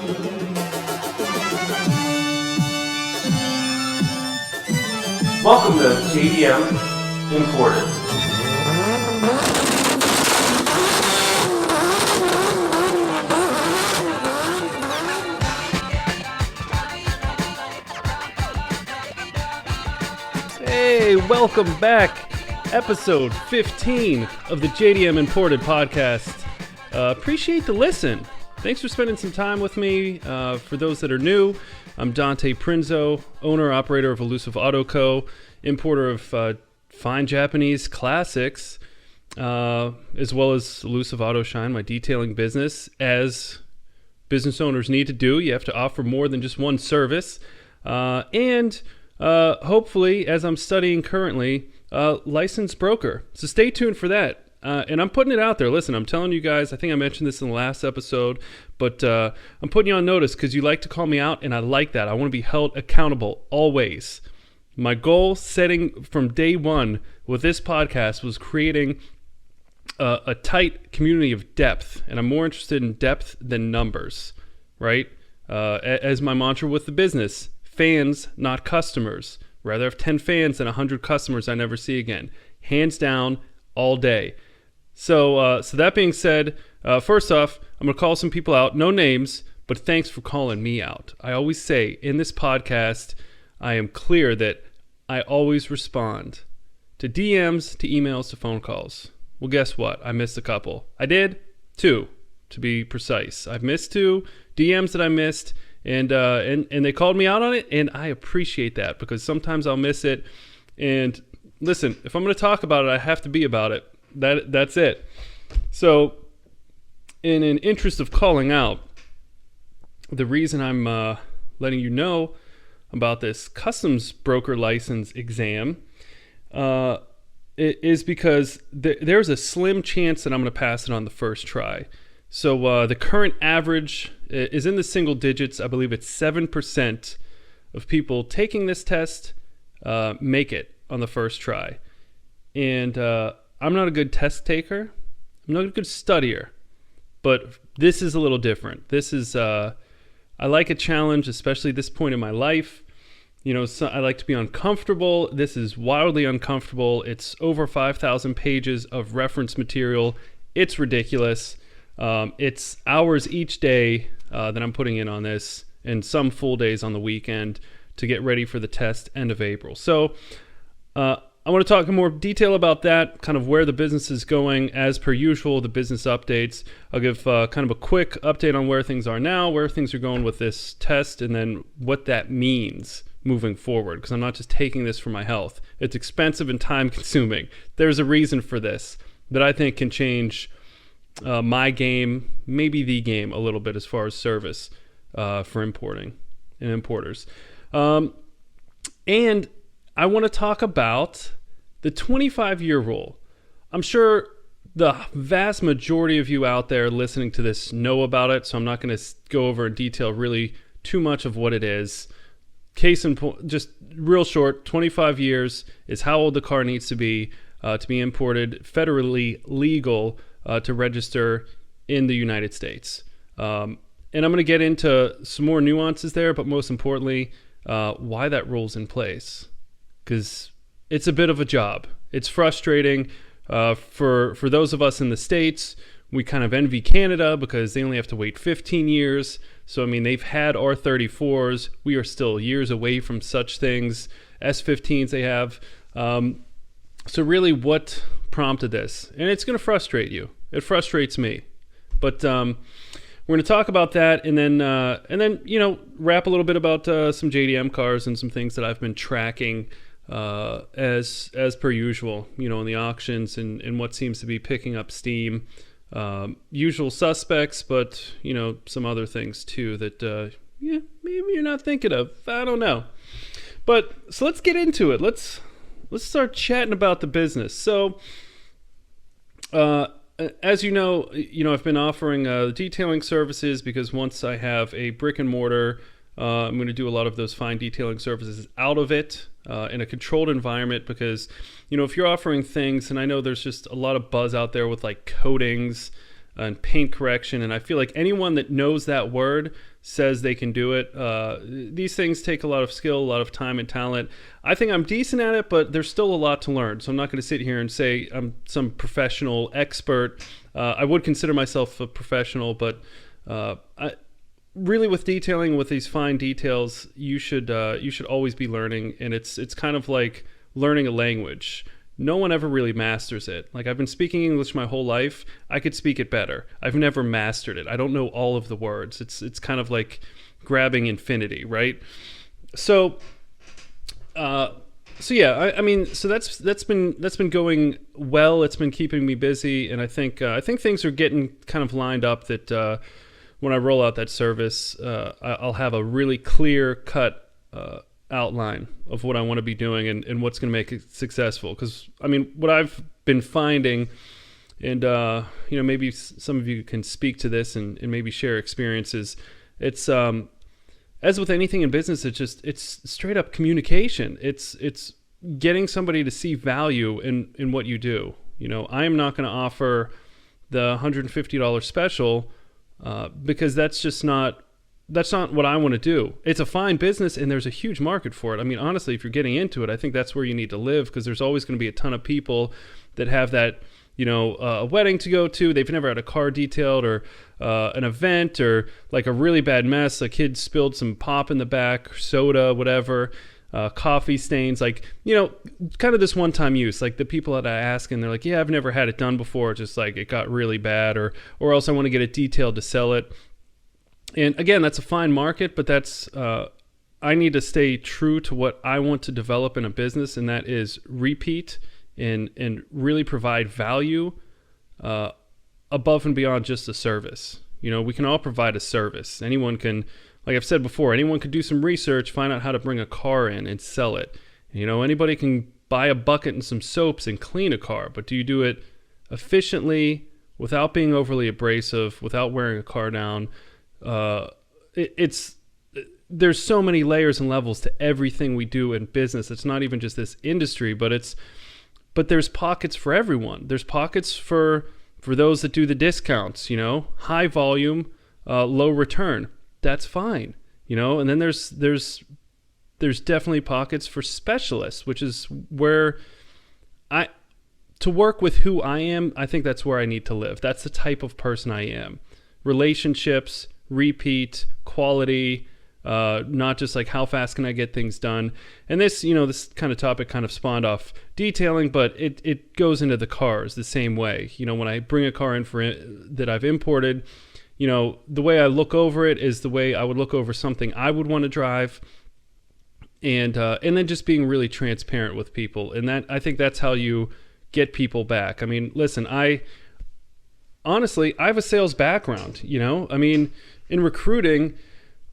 Welcome to JDM Imported. Hey, welcome back. Episode 15 of the JDM Imported podcast. Appreciate the listen. Thanks for spending some time with me. For those that are new, I'm Dante, owner-operator of Elusive Auto Co., importer of fine Japanese classics, as well as Elusive Auto Shine, my detailing business. As business owners need to do, you have to offer more than just one service. And hopefully, as I'm studying currently, licensed broker. So stay tuned for that. And I'm putting it out there. Listen, I'm telling you guys, I think I mentioned this in the last episode, but I'm putting you on notice because you like to call me out, and I like that. I want to be held accountable always. My goal setting from day one with this podcast was creating a tight community of depth, and I'm more interested in depth than numbers, right? As my mantra with the business, fans, not customers. Rather have 10 fans than 100 customers I never see again. Hands down, all day. So that being said, first off, I'm going to call some people out. No names, but thanks for calling me out. I always say in this podcast, I am clear that I always respond to DMs, to emails, to phone calls. Well, guess what? I missed a couple. I did? 2, to be precise. I've missed 2 DMs that I missed, and they called me out on it, and I appreciate that because sometimes I'll miss it. And listen, if I'm going to talk about it, I have to be about it. That's it. So, in an interest of calling out, the reason I'm letting you know about this customs broker license exam is because there's a slim chance that I'm going to pass it on the first try. So the current average is in the single digits. I believe it's 7% of people taking this test make it on the first try. And I'm not a good test taker. I'm not a good studier. But this is a little different. This is, I like a challenge, especially at this point in my life. You know, I like to be uncomfortable. This is wildly uncomfortable. It's over 5,000 pages of reference material. It's ridiculous. It's hours each day that I'm putting in on this, and some full days on the weekend to get ready for the test end of April. So I want to talk in more detail about that, kind of where the business is going as per usual, the business updates. I'll give kind of a quick update on where things are now, where things are going with this test, and then what that means moving forward, because I'm not just taking this for my health. It's expensive and time consuming. There's a reason for this that I think can change my game, maybe the game a little bit as far as service for importing and importers. And I want to talk about the 25-year rule. I'm sure the vast majority of you out there listening to this know about it, so I'm not going to go over in detail really too much of what it is. Case in point, just real short, 25 years is how old the car needs to be imported, federally legal to register in the United States. And I'm going to get into some more nuances there, but most importantly, why that rule's in place. Because it's a bit of a job. It's frustrating for those of us in the States. We kind of envy Canada because they only have to wait 15 years. So, I mean, they've had R34s. We are still years away from such things. S15s they have. So really, what prompted this? And it's going to frustrate you. It frustrates me. But we're going to talk about that, and then you know, wrap a little bit about some JDM cars and some things that I've been tracking as per usual, you know, in the auctions and what seems to be picking up steam. Usual suspects, but you know, some other things too that maybe you're not thinking of. I don't know. But so let's get into it. Let's start chatting about the business. So as you know, I've been offering detailing services because once I have a brick and mortar, I'm going to do a lot of those fine detailing services out of it in a controlled environment because, you know, if you're offering things, and I know there's just a lot of buzz out there with like coatings and paint correction. And I feel like anyone that knows that word says they can do it. These things take a lot of skill, a lot of time and talent. I think I'm decent at it, but there's still a lot to learn. So I'm not going to sit here and say I'm some professional expert. I would consider myself a professional, but really with detailing, with these fine details, you should always be learning. And it's kind of like learning a language. No one ever really masters it. Like, I've been speaking English my whole life. I could speak it better. I've never mastered it. I don't know all of the words. It's kind of like grabbing infinity, right? So yeah, I mean, so that's been going well. It's been keeping me busy, and I think things are getting kind of lined up that when I roll out that service, I'll have a really clear cut outline of what I want to be doing and what's going to make it successful. Because I mean, what I've been finding, and maybe some of you can speak to this and maybe share experiences. It's as with anything in business, it's straight up communication. It's getting somebody to see value in what you do. I am not going to offer the $150 special because that's not what I want to do. It's a fine business and there's a huge market for it. I mean, honestly, if you're getting into it, I think that's where you need to live, because there's always going to be a ton of people that have that, a wedding to go to. They've never had a car detailed, or an event, or like a really bad mess. A kid spilled some pop in the back, or whatever, coffee stains, like, kind of this one-time use. Like the people that I ask and they're like, yeah, I've never had it done before. Just like it got really bad, or else I want to get it detailed to sell it. And again, that's a fine market, but that's I need to stay true to what I want to develop in a business, and that is repeat and really provide value above and beyond just a service. We can all provide a service. Anyone can, like I've said before, anyone could do some research, find out how to bring a car in and sell it. Anybody can buy a bucket and some soaps and clean a car, but do you do it efficiently, without being overly abrasive, without wearing a car down? There's so many layers and levels to everything we do in business. It's not even just this industry, but there's pockets for everyone. There's pockets for those that do the discounts, high volume, low return. That's fine, and then there's definitely pockets for specialists, which is where to work with who I am, I think that's where I need to live. That's the type of person I am. Relationships, repeat, quality, not just like how fast can I get things done. And this kind of topic kind of spawned off detailing, but it goes into the cars the same way. When I bring a car in that I've imported, the way I look over it is the way I would look over something I would want to drive. And then just being really transparent with people. And I think that's how you get people back. I mean, listen, honestly, I have a sales background, I mean, in recruiting,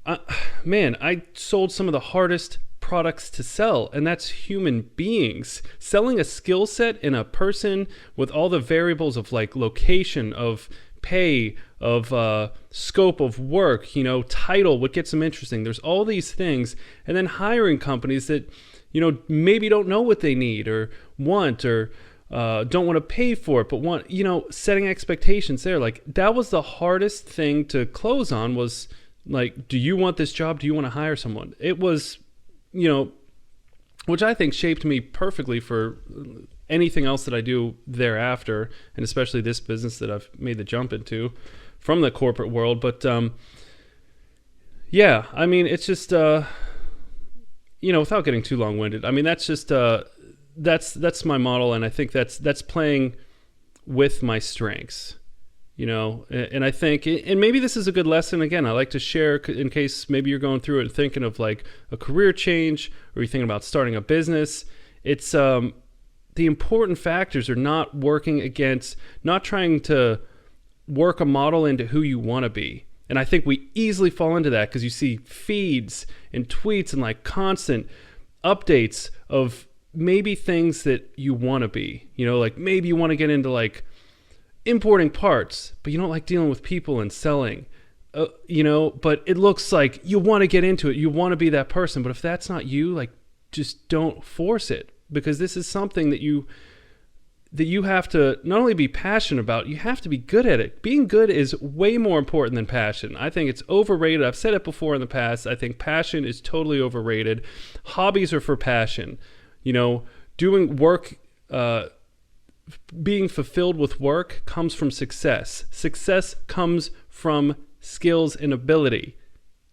I sold some of the hardest products to sell, and that's human beings. Selling a skill set in a person with all the variables of like location, of pay, of scope of work, title, what gets them interesting. There's all these things, and then hiring companies that, maybe don't know what they need or want, or don't want to pay for it, but want, setting expectations there. Like, that was the hardest thing to close on, was like, do you want this job? Do you want to hire someone? It was, which I think shaped me perfectly for anything else that I do thereafter, and especially this business that I've made the jump into from the corporate world. But yeah, I mean, it's just, without getting too long-winded, I mean, that's just, that's my model, and I think that's playing with my strengths, and I think, and maybe this is a good lesson. Again, I like to share in case maybe you're going through it and thinking of like a career change, or you're thinking about starting a business. It's the important factors are not trying to work a model into who you want to be. And I think we easily fall into that, because you see feeds and tweets and like constant updates of maybe things that you want to be, like maybe you want to get into like importing parts, but you don't like dealing with people and selling, but it looks like you want to get into it. You want to be that person. But if that's not you, like, just don't force it, because this is something that that you have to not only be passionate about, you have to be good at it. Being good is way more important than passion. I think it's overrated. I've said it before in the past. I think passion is totally overrated. Hobbies are for passion. Doing work, being fulfilled with work comes from success. Success comes from skills and ability.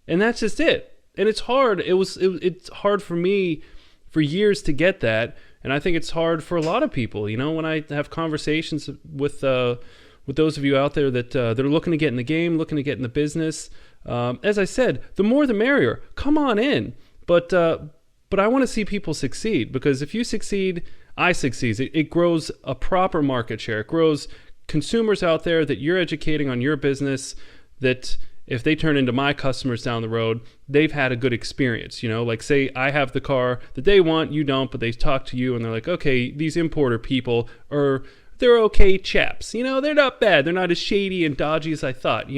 And that's just it. And it's hard. It's hard for me for years to get that. And I think it's hard for a lot of people. When I have conversations with those of you out there that are looking to get in the game, looking to get in the business, as I said, the more the merrier. Come on in. But I want to see people succeed, because if you succeed, I succeed. It grows a proper market share. It grows consumers out there that you're educating on your business, that if they turn into my customers down the road, they've had a good experience. Like say I have the car that they want, you don't, but they talk to you and they're like, okay, these importer people they're okay chaps. They're not bad. They're not as shady and dodgy as I thought.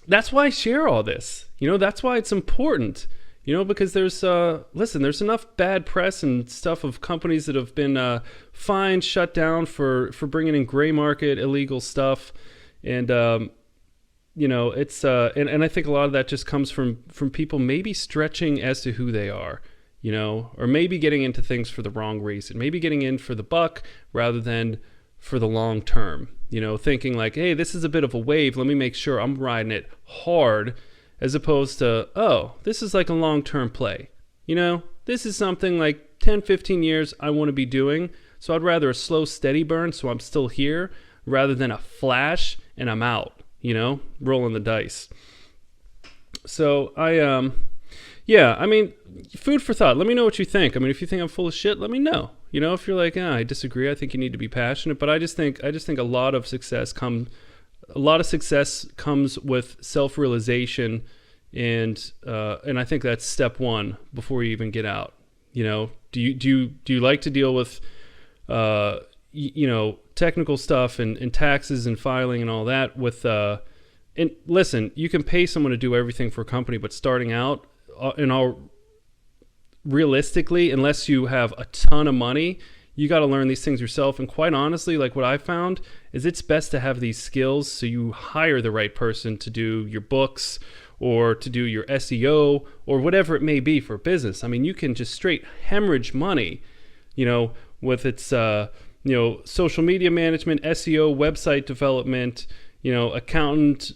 That's why I share all this. That's why it's important. Because there's enough bad press and stuff of companies that have been fined, shut down for bringing in gray market illegal stuff, and it's and I think a lot of that just comes from people maybe stretching as to who they are, or maybe getting into things for the wrong reason, maybe getting in for the buck rather than for the long term, thinking like, hey, this is a bit of a wave, let me make sure I'm riding it hard, as opposed to, oh, this is like a long-term play. This is something like 10, 15 years I want to be doing, so I'd rather a slow, steady burn so I'm still here rather than a flash and I'm out. Rolling the dice. So food for thought. Let me know what you think. If you think I'm full of shit, let me know. If you're like, I disagree, I think you need to be passionate. But I just think a lot of success comes with self-realization, and I think that's step one before you even get out. Do you like to deal with technical stuff and taxes and filing and all that with and listen, you can pay someone to do everything for a company, but starting out realistically, unless you have a ton of money, you got to learn these things yourself. And quite honestly, like what I found is it's best to have these skills, so you hire the right person to do your books or to do your SEO or whatever it may be for business. You can just straight hemorrhage money, with its social media management, SEO, website development, accountant,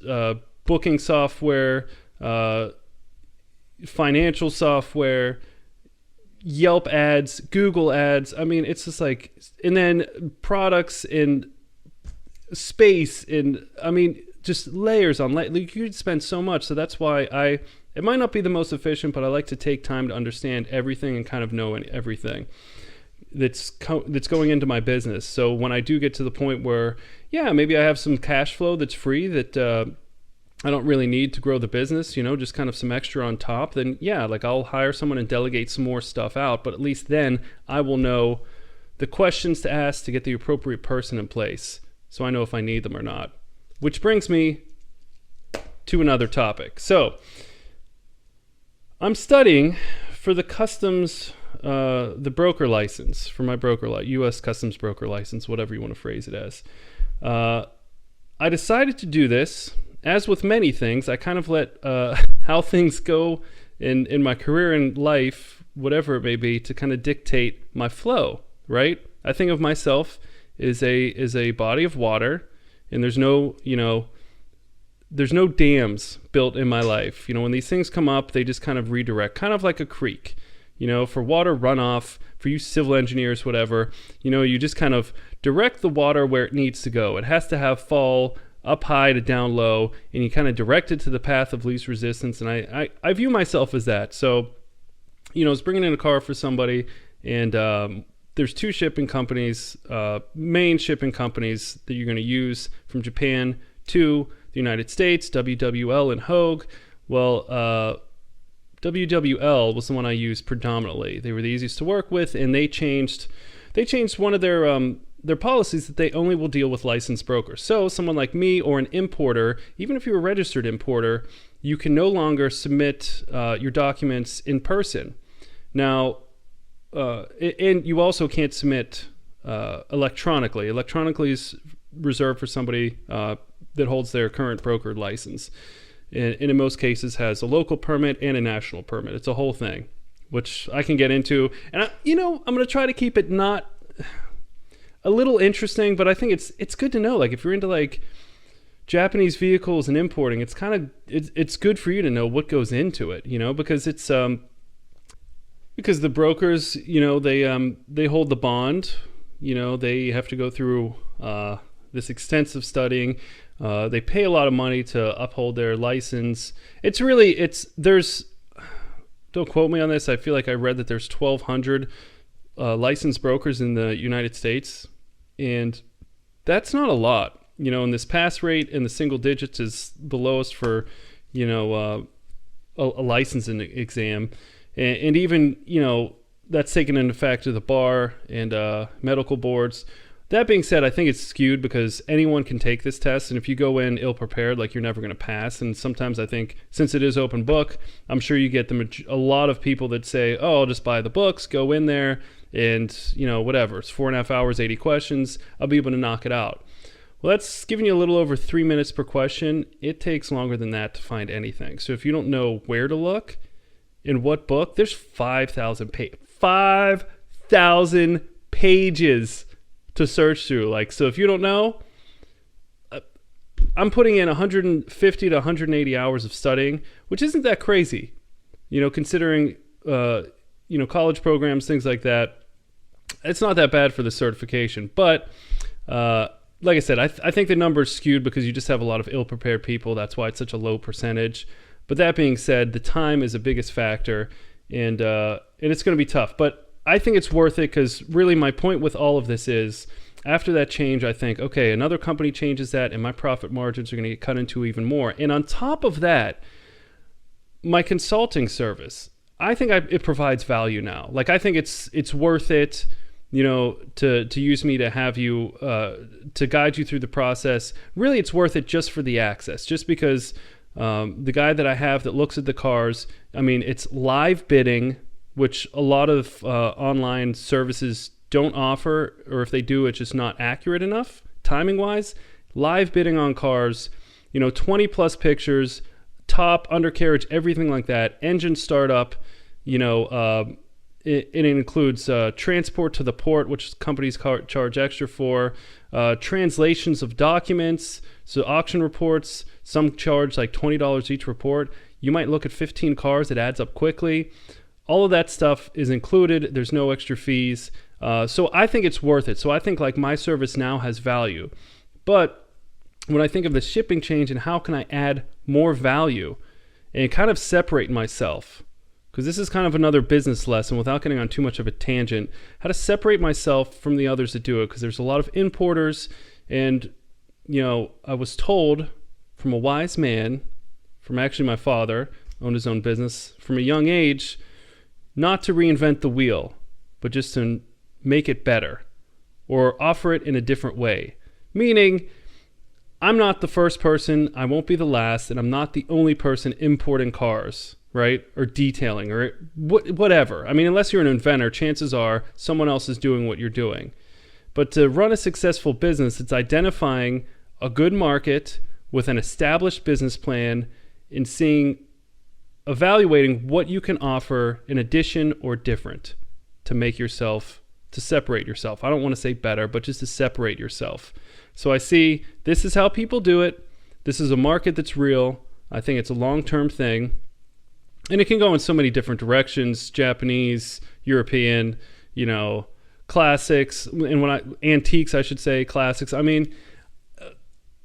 booking software, financial software, Yelp ads, Google ads. It's just like, and then products in space, and just layers on layers. You could spend so much. So that's why it might not be the most efficient, but I like to take time to understand everything and kind of know everything that's going into my business. So when I do get to the point where, maybe I have some cash flow that's free that I don't really need to grow the business, just kind of some extra on top, then I'll hire someone and delegate some more stuff out. But at least then I will know the questions to ask to get the appropriate person in place, so I know if I need them or not. Which brings me to another topic. So I'm studying for the customs, the broker license, for my broker U.S. Customs broker license, whatever you want to phrase it as. I decided to do this. As with many things, I kind of let how things go in my career and life, whatever it may be, to kind of dictate my flow, right? I think of myself as a body of water, and there's no dams built in my life. When these things come up, they just kind of redirect, kind of like a creek. For water runoff, for you civil engineers, whatever, you just kind of direct the water where it needs to go. It has to fall up high to down low, and you kind of direct it to the path of least resistance. And I view myself as that. So, I was bringing in a car for somebody, and there's two shipping companies, main shipping companies that you're going to use from Japan to the United States, WWL and Hogue. Well, WWL was the one I used predominantly. They were the easiest to work with, and they changed one of their policies that they only will deal with licensed brokers. So someone like me or an importer, even if you're a registered importer, you can no longer submit your documents in person. Now, and you also can't submit electronically. Electronically is reserved for somebody that holds their current brokered license, and in most cases has a local permit and a national permit. It's a whole thing, which I can get into. And I'm going to try to keep it not a little interesting, but I think it's good to know. Like, if you're into like Japanese vehicles and importing, it's good for you to know what goes into it, because it's because the brokers, they hold the bond, they have to go through this extensive studying. They pay a lot of money to uphold their license. There's, don't quote me on this, I feel like I read that there's 1,200 licensed brokers in the United States, and that's not a lot. And this pass rate in the single digits is the lowest for, a licensing exam. And even, that's taken into factor the bar and medical boards. That being said, I think it's skewed because anyone can take this test. And if you go in ill-prepared, like, you're never going to pass. And sometimes I think, since it is open book, I'm sure you get a lot of people that say, oh, I'll just buy the books, go in there, and, whatever. It's 4.5 hours, 80 questions. I'll be able to knock it out. Well, that's giving you a little over 3 minutes per question. It takes longer than that to find anything. So if you don't know where to look, in what book, there's 5,000 pages to search through. So if you don't know, I'm putting in 150 to 180 hours of studying, which isn't that crazy, considering, college programs, things like that. It's not that bad for the certification, but, like I said, I think the number is skewed because you just have a lot of ill-prepared people. That's why it's such a low percentage. But that being said, the time is the biggest factor, and it's going to be tough. But I think it's worth it because really my point with all of this is, after that change, I think, okay, another company changes that, and my profit margins are going to get cut into even more. And on top of that, my consulting service, I think it provides value now. Like, I think it's worth it, to use me to have you, to guide you through the process. Really, it's worth it just for the access, just because the guy that I have that looks at the cars, it's live bidding, which a lot of online services don't offer, or if they do, it's just not accurate enough timing-wise. Live bidding on cars, 20 plus pictures, top, undercarriage, everything like that, engine startup, it includes transport to the port, which companies charge extra for, translations of documents, so auction reports, some charge like $20 each report. You might look at 15 cars, it adds up quickly. All of that stuff is included. There's no extra fees. So I think it's worth it. So I think like my service now has value. But when I think of the shipping change and how can I add more value and kind of separate myself, because this is kind of another business lesson without getting on too much of a tangent, how to separate myself from the others that do it, because there's a lot of importers. And, I was told from a wise man, from actually my father, owned his own business from a young age, not to reinvent the wheel, but just to make it better or offer it in a different way. Meaning, I'm not the first person, I won't be the last, and I'm not the only person importing cars, right? Or detailing, or whatever. Unless you're an inventor, chances are someone else is doing what you're doing. But to run a successful business, it's identifying a good market with an established business plan and evaluating what you can offer in addition or different to separate yourself. I don't want to say better, but just to separate yourself. So I see this is how people do it. This is a market that's real. I think it's a long-term thing. And it can go in so many different directions, Japanese, European, classics, and antiques, I should say, classics.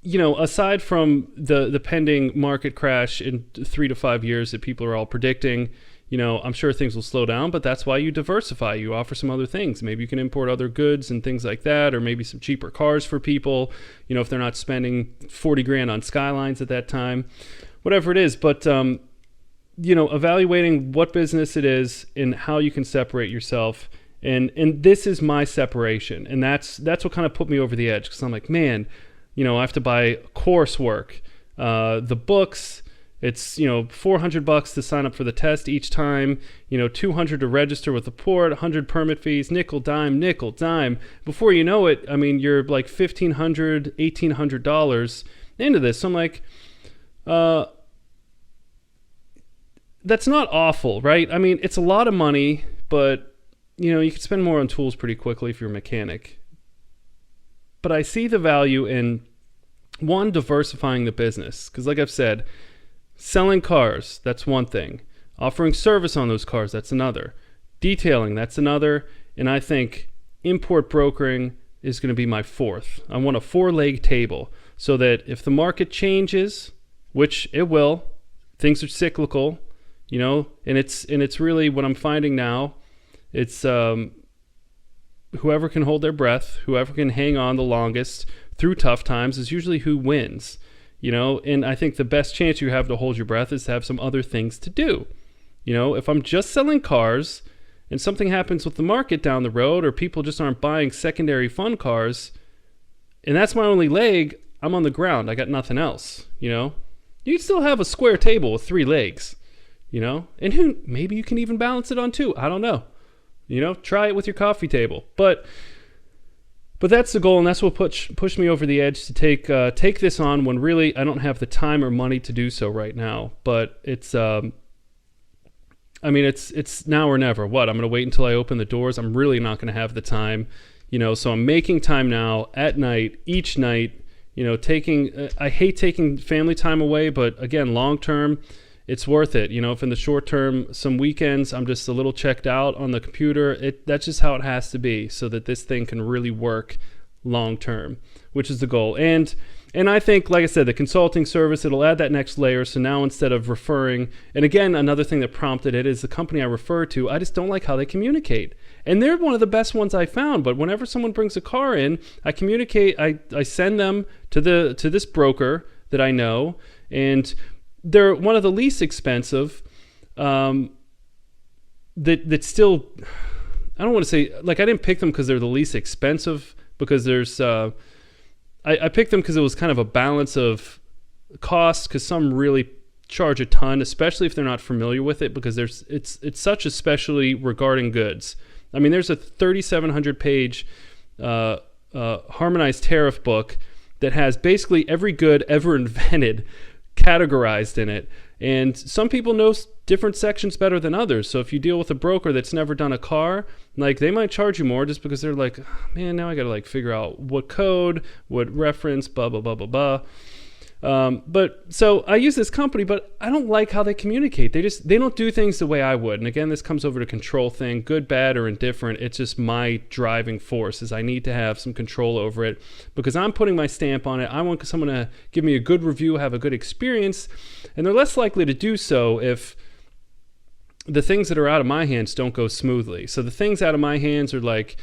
Aside from the pending market crash in 3 to 5 years that people are all predicting, I'm sure things will slow down, but that's why you diversify. You offer some other things. Maybe you can import other goods and things like that, or maybe some cheaper cars for people, if they're not spending 40 grand on Skylines at that time, whatever it is. But, evaluating what business it is and how you can separate yourself. And this is my separation. And that's what kind of put me over the edge, because I'm like, man, I have to buy coursework, the books, It's, $400 to sign up for the test each time, $200 to register with the port, 100 permit fees, nickel, dime. Before you know it, I mean, you're like $1,500, $1,800 into this. So I'm like, that's not awful, right? I mean, it's a lot of money, but, you can spend more on tools pretty quickly if you're a mechanic. But I see the value in, one, diversifying the business. Because like I've said, selling cars, that's one thing. Offering service on those cars, that's another. Detailing, that's another. And I think import brokering is going to be my fourth. I want a 4-leg table so that if the market changes, which it will, things are cyclical, and it's really what I'm finding now. It's whoever can hold their breath, whoever can hang on the longest through tough times is usually who wins. And I think the best chance you have to hold your breath is to have some other things to do. If I'm just selling cars and something happens with the market down the road, or people just aren't buying secondary fun cars, and that's my only leg, I'm on the ground. I got nothing else, You can still have a square table with 3 legs, and maybe you can even balance it on 2. I don't know. Try it with your coffee table. But that's the goal, and that's what pushed me over the edge to take this on when really I don't have the time or money to do so right now. But it's it's now or never. What? I'm going to wait until I open the doors. I'm really not going to have the time, So I'm making time now at night, each night. I hate taking family time away, but again, long term, it's worth it. If in the short term, some weekends, I'm just a little checked out on the computer, that's just how it has to be so that this thing can really work long term, which is the goal. And I think, like I said, the consulting service, it'll add that next layer. So now instead of referring, and again, another thing that prompted it is the company I refer to, I just don't like how they communicate. And they're one of the best ones I found. But whenever someone brings a car in, I communicate, I send them to this broker that I know, and they're one of the least expensive. That's still, I don't want to say, like, I didn't pick them because they're the least expensive, because there's I picked them because it was kind of a balance of cost, because some really charge a ton, especially if they're not familiar with it, because it's such a specialty regarding goods. I mean, there's a 3,700 page harmonized tariff book that has basically every good ever invented categorized in it, and some people know different sections better than others. So if you deal with a broker that's never done a car, like, they might charge you more just because they're like, oh, man, now I gotta like figure out what code, what reference, blah blah blah blah blah. But so I use this company, but I don't like how they communicate. They don't do things the way I would. And again, this comes over to control thing, good, bad, or indifferent. It's just my driving force is I need to have some control over it because I'm putting my stamp on it. I want someone to give me a good review, have a good experience, and they're less likely to do so if the things that are out of my hands don't go smoothly. So the things out of my hands are like,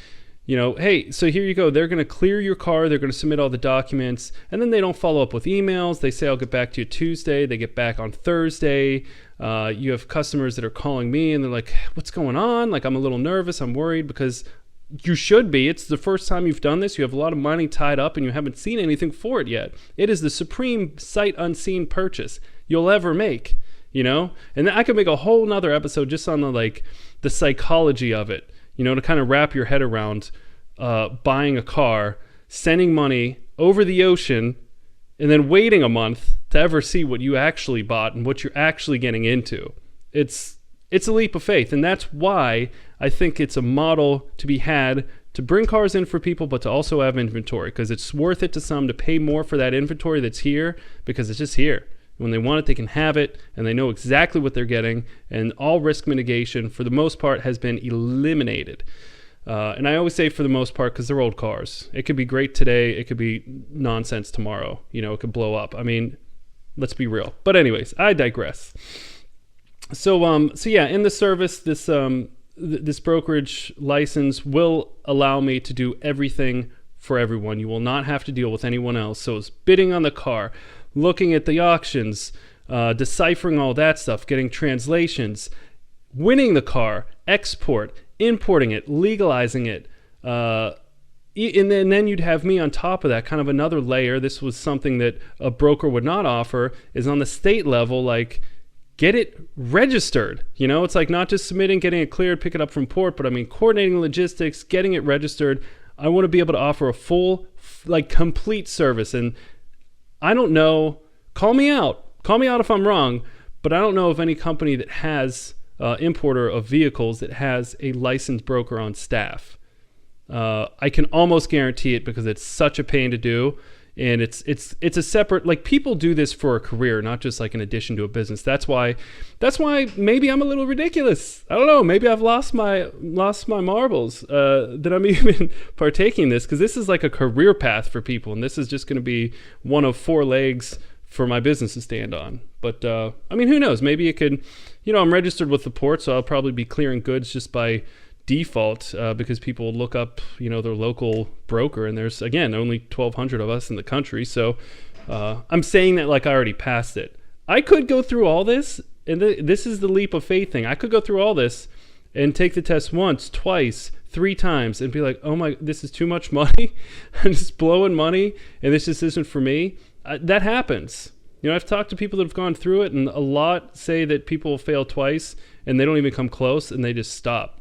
hey, so here you go. They're going to clear your car. They're going to submit all the documents. And then they don't follow up with emails. They say, I'll get back to you Tuesday. They get back on Thursday. You have customers that are calling me and they're like, what's going on? Like, I'm a little nervous. I'm worried, because you should be. It's the first time you've done this. You have a lot of money tied up and you haven't seen anything for it yet. It is the supreme sight unseen purchase you'll ever make, And I could make a whole nother episode just on the psychology of it. To kind of wrap your head around buying a car, sending money over the ocean, and then waiting a month to ever see what you actually bought and what you're actually getting into. It's a leap of faith, and that's why I think it's a model to be had to bring cars in for people, but to also have inventory, because it's worth it to some to pay more for that inventory that's here, because it's just here. When they want it, they can have it, and they know exactly what they're getting, and all risk mitigation, for the most part, has been eliminated. And I always say for the most part, because they're old cars. It could be great today. It could be nonsense tomorrow. It could blow up. I mean, let's be real. But anyways, I digress. So yeah, in the service, this brokerage license will allow me to do everything for everyone. You will not have to deal with anyone else. So it's bidding on the car, looking at the auctions, deciphering all that stuff, getting translations, winning the car, export, importing it, legalizing it, and then you'd have me on top of that, kind of another layer. This was something that a broker would not offer, is on the state level, like, get it registered. It's like not just submitting, getting it cleared, pick it up from port, but I mean coordinating logistics, getting it registered. I want to be able to offer a full, like, complete service. And I don't know, call me out if I'm wrong, but I don't know of any company that has importer of vehicles that has a licensed broker on staff. I can almost guarantee it because it's such a pain to do. And it's a separate, like, people do this for a career, not just like an addition to a business. That's why maybe I'm a little ridiculous. I don't know. Maybe I've lost my marbles that I'm even partaking in this, because this is like a career path for people, and this is just going to be one of 4 legs for my business to stand on. But I mean, who knows? Maybe it could. I'm registered with the port, so I'll probably be clearing goods just by default because people look up their local broker, and there's, again, only 1,200 of us in the country. So I'm saying that like I already passed it. I could go through all this, and this is the leap of faith thing. I could go through all this and take the test once, twice, 3 times and be like, oh my, this is too much money. I'm just blowing money and this just isn't for me. That happens. I've talked to people that have gone through it, and a lot say that people fail twice and they don't even come close and they just stop.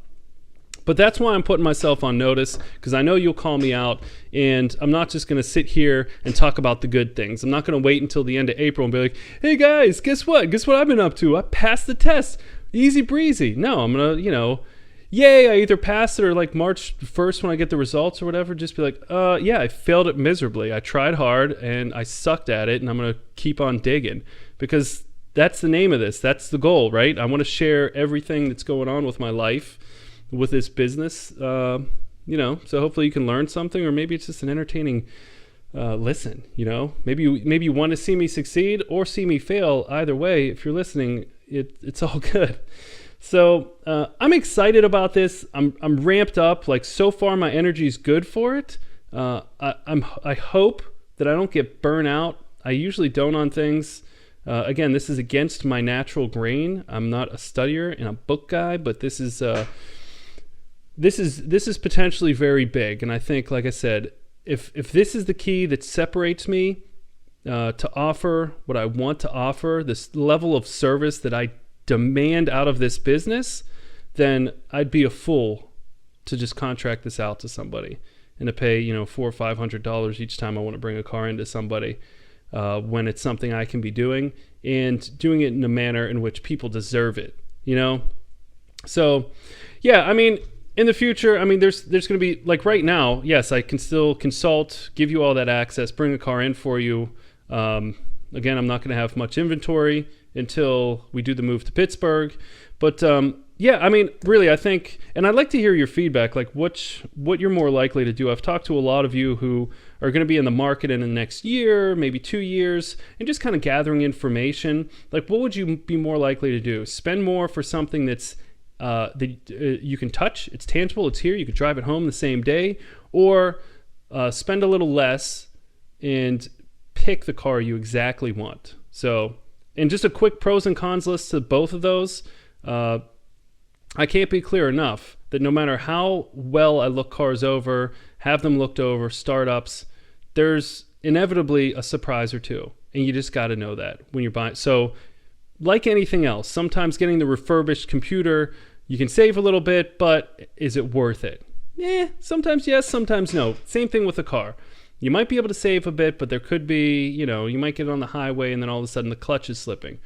But that's why I'm putting myself on notice, because I know you'll call me out, and I'm not just going to sit here and talk about the good things. I'm not going to wait until the end of April and be like, hey guys, guess what? Guess what I've been up to? I passed the test. Easy breezy. No, I'm going to, yay, I either passed it or like March 1st when I get the results or whatever, just be like, yeah, I failed it miserably. I tried hard and I sucked at it, and I'm going to keep on digging, because that's the name of this. That's the goal, right? I want to share everything that's going on with my life, with this business, so hopefully you can learn something, or maybe it's just an entertaining listen. Maybe you want to see me succeed or see me fail. Either way, if you're listening, it's all good. So I'm excited about this. I'm ramped up. Like, so far my energy is good for it. I hope that I don't get burnt out. I usually don't on things. Again, this is against my natural grain. I'm not a studier and a book guy, but this is potentially very big. And I think, like I said, if this is the key that separates me to offer what I want to offer, this level of service that I demand out of this business, then I'd be a fool to just contract this out to somebody and to pay, $400 or $500 each time I want to bring a car into somebody, when it's something I can be doing, and doing it in a manner in which people deserve it, So, yeah, I mean, in the future, there's going to be, like, right now, yes, I can still consult, give you all that access, bring a car in for you. Again, I'm not going to have much inventory until we do the move to Pittsburgh. But, yeah, really, I think, and I'd like to hear your feedback, like what you're more likely to do. I've talked to a lot of you who are going to be in the market in the next year, maybe 2 years, and just kind of gathering information. Like, what would you be more likely to do? Spend more for something that's you can touch, it's tangible, it's here, you could drive it home the same day, or spend a little less and pick the car you exactly want. So, and just a quick pros and cons list to both of those. I can't be clear enough that no matter how well I look cars over, have them looked over, startups, there's inevitably a surprise or two, and you just got to know that when you're buying. So, like anything else, sometimes getting the refurbished computer, you can save a little bit, but is it worth it? Sometimes yes, sometimes no. Same thing with a car. You might be able to save a bit, but there could be, you might get on the highway and then all of a sudden the clutch is slipping.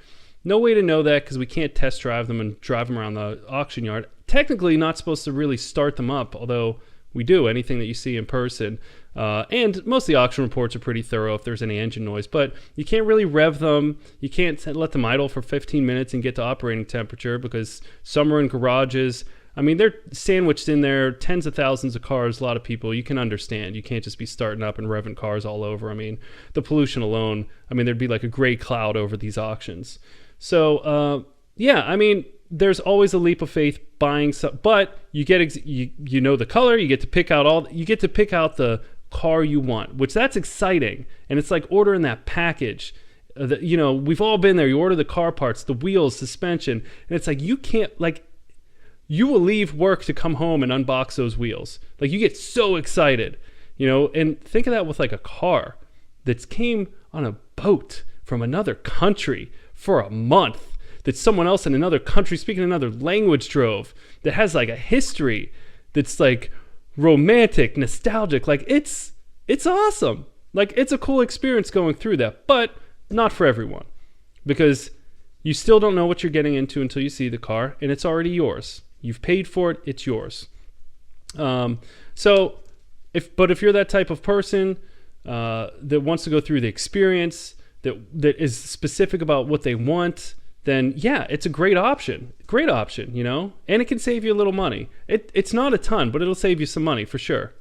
No way to know that, because we can't test drive them and drive them around the auction yard. Technically not supposed to really start them up, although we do anything that you see in person. And most of the auction reports are pretty thorough if there's any engine noise, but you can't really rev them. You can't let them idle for 15 minutes and get to operating temperature, because some are in garages. They're sandwiched in there, tens of thousands of cars, a lot of people. You can understand. You can't just be starting up and revving cars all over. The pollution alone, there'd be like a gray cloud over these auctions. So, there's always a leap of faith buying some, but you get you know the color, you get to pick out the car you want, which that's exciting. And it's like ordering that package. We've all been there. You order the car parts, the wheels, suspension, and it's like you will leave work to come home and unbox those wheels. Like, you get so excited. And think of that with like a car that came on a boat from another country for a month, that someone else in another country speaking another language drove, that has like a history that's like romantic, nostalgic. Like it's awesome. Like it's a cool experience going through that, but not for everyone, because you still don't know what you're getting into until you see the car, and it's already yours. You've paid for it, it's yours. So if you're that type of person that wants to go through the experience, that is specific about what they want, then yeah, it's a great option, and it can save you a little money. It's not a ton, but it'll save you some money for sure,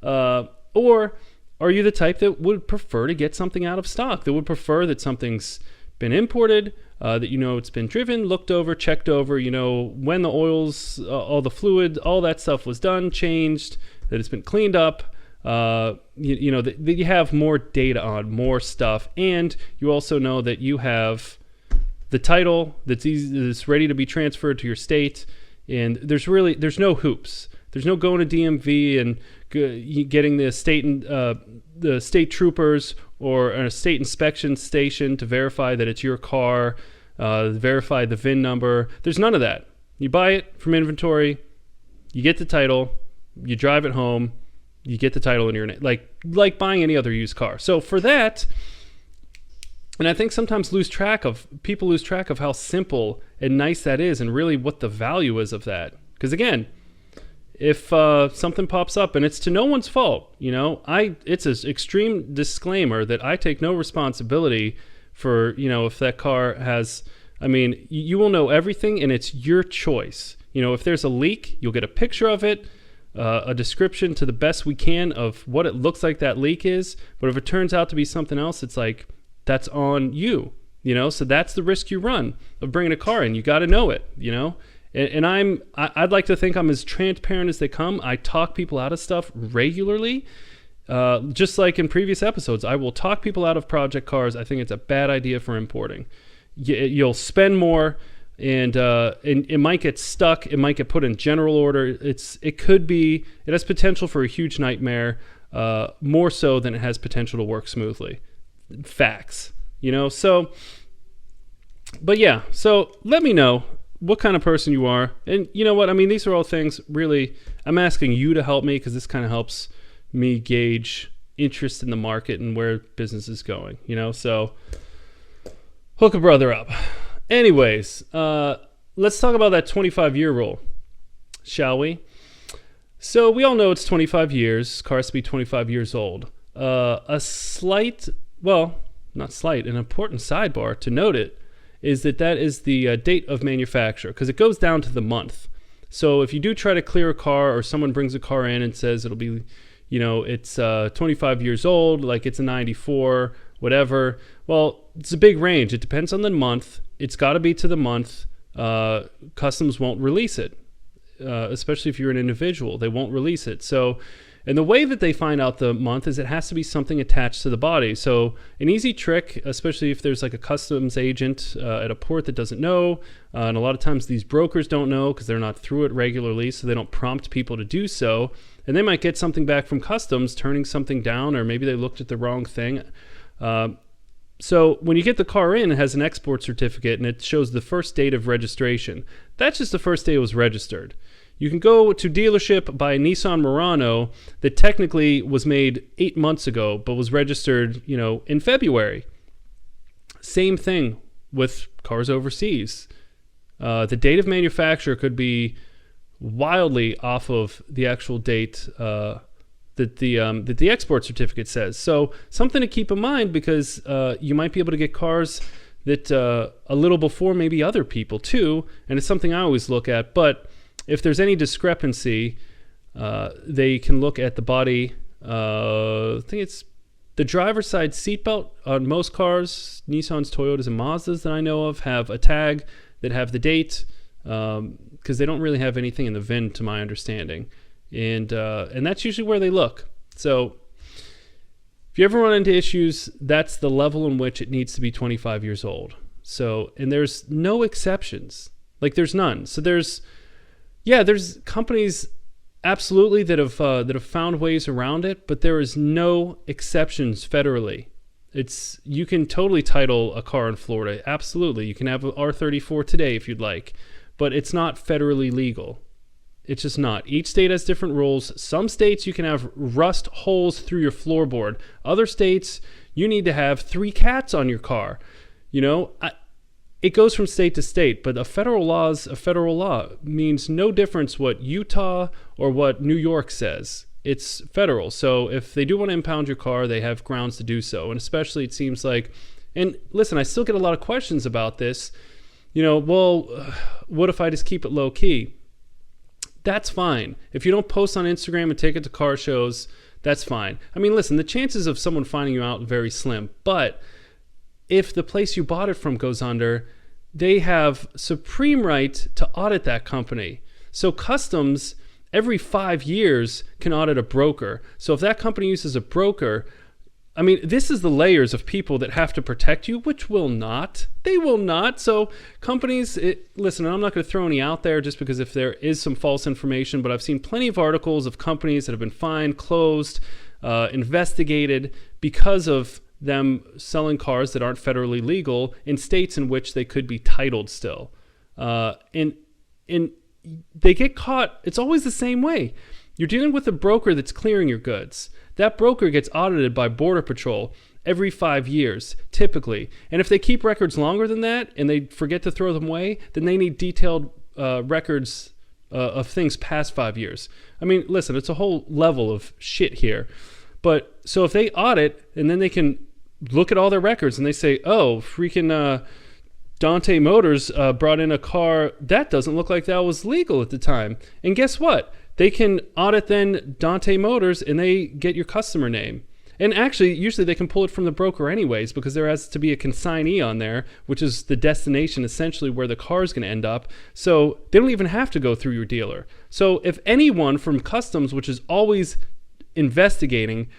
or are you the type that would prefer to get something out of stock, that would prefer that something's been imported, that it's been driven, looked over, checked over, when the oils, all the fluid, all that stuff was done, changed, that it's been cleaned up, that you have more data on, more stuff, and you also know that you have the title that's ready to be transferred to your state, and there's no hoops. There's no going to DMV and getting the state troopers or a state inspection station to verify that it's your car, verify the VIN number. There's none of that. You buy it from inventory, you get the title, you drive it home, you get the title in your name, like buying any other used car. So for that, and I think sometimes people lose track of how simple and nice that is, and really what the value is of that. Because again, if something pops up, and it's to no one's fault, it's an extreme disclaimer that I take no responsibility for, if that car has, you will know everything, and it's your choice. If there's a leak, you'll get a picture of it, a description to the best we can of what it looks like that leak is. But if it turns out to be something else, it's like, that's on you, so that's the risk you run of bringing a car in. You got to know it, and I'd like to think I'm as transparent as they come. I talk people out of stuff regularly. Just like in previous episodes, I will talk people out of project cars. I think it's a bad idea for importing. You'll spend more, and it might get stuck. It might get put in general order. It has potential for a huge nightmare, more so than it has potential to work smoothly. Facts, so let me know what kind of person you are. And you know what? These are all things, really, I'm asking you to help me, because this kind of helps me gauge interest in the market and where business is going, so hook a brother up. Anyways, let's talk about that 25-year rule, shall we? So we all know it's 25 years, cars to be 25 years old. An important sidebar to note it is that is the date of manufacture, because it goes down to the month. So if you do try to clear a car, or someone brings a car in and says it'll be, it's 25 years old, like it's a 94, whatever. Well, it's a big range. It depends on the month. It's got to be to the month. Customs won't release it, especially if you're an individual. They won't release it. So, and the way that they find out the month is it has to be something attached to the body. So an easy trick, especially if there's like a customs agent at a port that doesn't know, and a lot of times these brokers don't know because they're not through it regularly, so they don't prompt people to do so. And they might get something back from customs, turning something down, or maybe they looked at the wrong thing. So when you get the car in, it has an export certificate, and it shows the first date of registration. That's just the first day it was registered. You can go to dealership, buy a Nissan Murano that technically was made 8 months ago, but was registered, in February. Same thing with cars overseas. The date of manufacture could be wildly off of the actual date that the export certificate says. So something to keep in mind, because you might be able to get cars that a little before maybe other people too, and it's something I always look at. But if there's any discrepancy, they can look at the body. I think it's the driver's side seatbelt on most cars. Nissans, Toyotas, and Mazdas that I know of have a tag that have the date, because they don't really have anything in the VIN, to my understanding. And that's usually where they look. So if you ever run into issues, that's the level in which it needs to be 25 years old. So, and there's no exceptions. Like, there's none. So there's companies absolutely that have found ways around it, but there is no exceptions federally. You can totally title a car in Florida. Absolutely. You can have an R34 today if you'd like, but it's not federally legal. It's just not. Each state has different rules. Some states you can have rust holes through your floorboard. Other states you need to have 3 cats on your car. It goes from state to state, but a federal law is a federal law. It means no difference what Utah or what New York says. It's federal. So if they do want to impound your car, they have grounds to do so. And especially it seems like, and listen, I still get a lot of questions about this. What if I just keep it low key? That's fine. If you don't post on Instagram and take it to car shows, that's fine. I mean, listen, the chances of someone finding you out are very slim, but if the place you bought it from goes under, they have supreme right to audit that company. So customs every 5 years can audit a broker. So if that company uses a broker, I mean, this is the layers of people that have to protect you, which will not. They will not. So companies, listen, I'm not going to throw any out there just because if there is some false information, but I've seen plenty of articles of companies that have been fined, closed, investigated because of them selling cars that aren't federally legal in states in which they could be titled still. And they get caught. It's always the same way. You're dealing with a broker that's clearing your goods. That broker gets audited by Border Patrol every 5 years, typically. And if they keep records longer than that and they forget to throw them away, then they need detailed records of things past 5 years. I mean, listen, it's a whole level of shit here. But so if they audit and then they can look at all their records and they say, oh, freaking Dante Motors brought in a car that doesn't look like that was legal at the time. And guess what? They can audit then Dante Motors and they get your customer name. And actually, usually they can pull it from the broker anyways because there has to be a consignee on there, which is the destination essentially where the car is going to end up. So they don't even have to go through your dealer. So if anyone from customs, which is always investigating,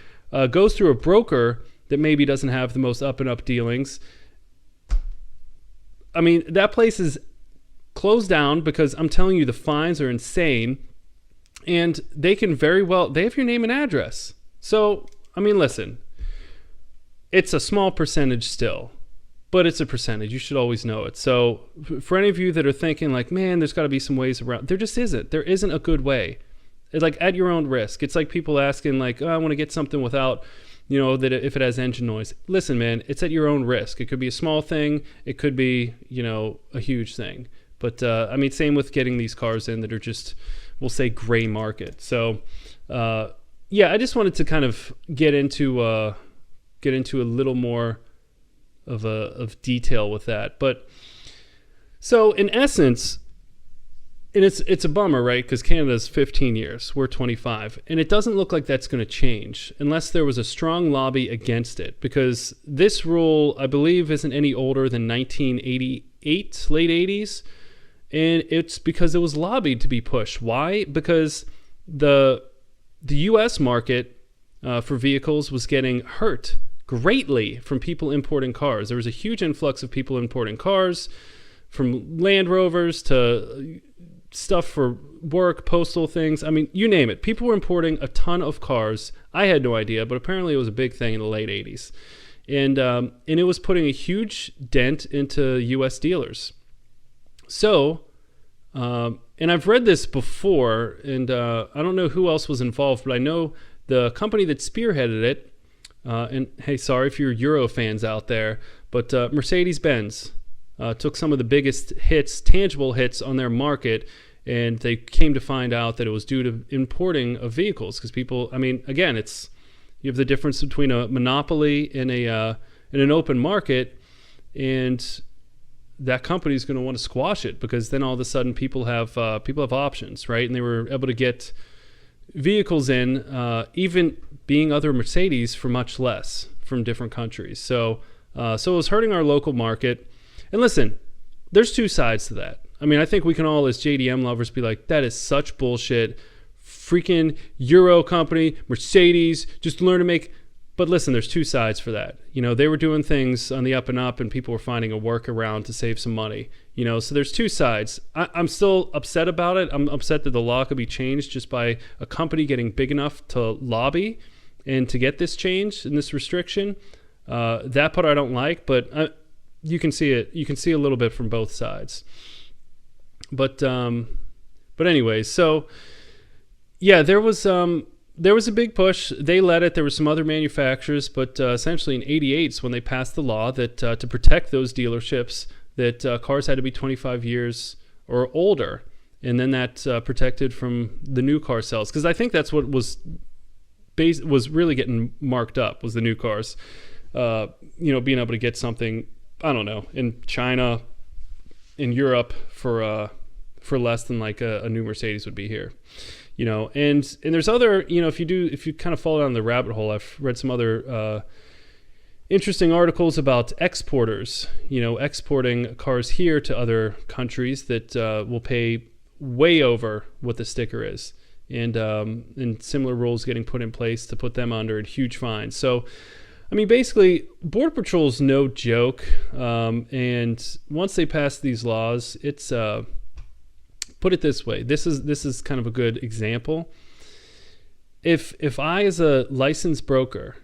goes through a broker that maybe doesn't have the most up and up dealings, I mean, that place is closed down because I'm telling you the fines are insane. And they can they have your name and address. So, I mean, listen, it's a small percentage still, but it's a percentage. You should always know it. So for any of you that are thinking like, man, there's got to be some ways around, there just isn't. There isn't a good way. It's like at your own risk. It's like people asking like, oh, I want to get something without, that if it has engine noise. Listen, man, it's at your own risk. It could be a small thing. It could be, a huge thing. But I mean, same with getting these cars in that are just, we'll say, gray market. So, I just wanted to kind of get into a little more of detail with that. But so in essence, and it's a bummer, right? Because Canada's 15 years, we're 25, and it doesn't look like that's going to change unless there was a strong lobby against it. Because this rule, I believe, isn't any older than 1988, late 80s. And it's because it was lobbied to be pushed. Why? Because the U.S. market for vehicles was getting hurt greatly from people importing cars. There was a huge influx of people importing cars, from Land Rovers to stuff for work, postal things. I mean, you name it. People were importing a ton of cars. I had no idea, but apparently it was a big thing in the late 80s. And it was putting a huge dent into U.S. dealers. So, and I've read this before, and I don't know who else was involved, but I know the company that spearheaded it, and hey, sorry if you're Euro fans out there, but Mercedes-Benz took some of the biggest hits, tangible hits on their market, and they came to find out that it was due to importing of vehicles, because people, I mean, again, you have the difference between a monopoly and an open market, and that company is going to want to squash it because then all of a sudden people have options, right? And they were able to get vehicles in, even being other Mercedes, for much less from different countries. So it was hurting our local market. And listen, there's two sides to that. I mean, I think we can all, as JDM lovers, be like, that is such bullshit. Freaking Euro company, Mercedes, just learn to make But listen, there's two sides for that. They were doing things on the up and up, and people were finding a workaround to save some money. So there's two sides. I'm still upset about it. I'm upset that the law could be changed just by a company getting big enough to lobby and to get this change and this restriction. That part I don't like, but you can see it. You can see a little bit from both sides. But anyways, so yeah, there was a big push. They led it. There were some other manufacturers, but essentially in '88 is when they passed the law that to protect those dealerships, that cars had to be 25 years or older, and then that protected from the new car sales. Because I think that's what was really getting marked up, was the new cars. Being able to get something, I don't know, in China, in Europe for less than like a new Mercedes would be here. And there's other, if you kind of fall down the rabbit hole, I've read some other interesting articles about exporters, exporting cars here to other countries that will pay way over what the sticker is, and similar rules getting put in place to put them under huge fines. So, I mean, basically, Border Patrol is no joke, and once they pass these laws, it's put it this way. This is kind of a good example. If I, as a licensed broker,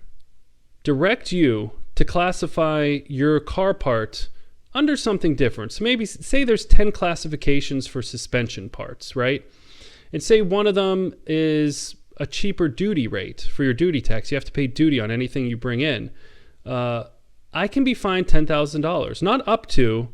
direct you to classify your car part under something different, so maybe say there's 10 classifications for suspension parts, right? And say one of them is a cheaper duty rate for your duty tax. You have to pay duty on anything you bring in. I can be fined $10,000, not up to.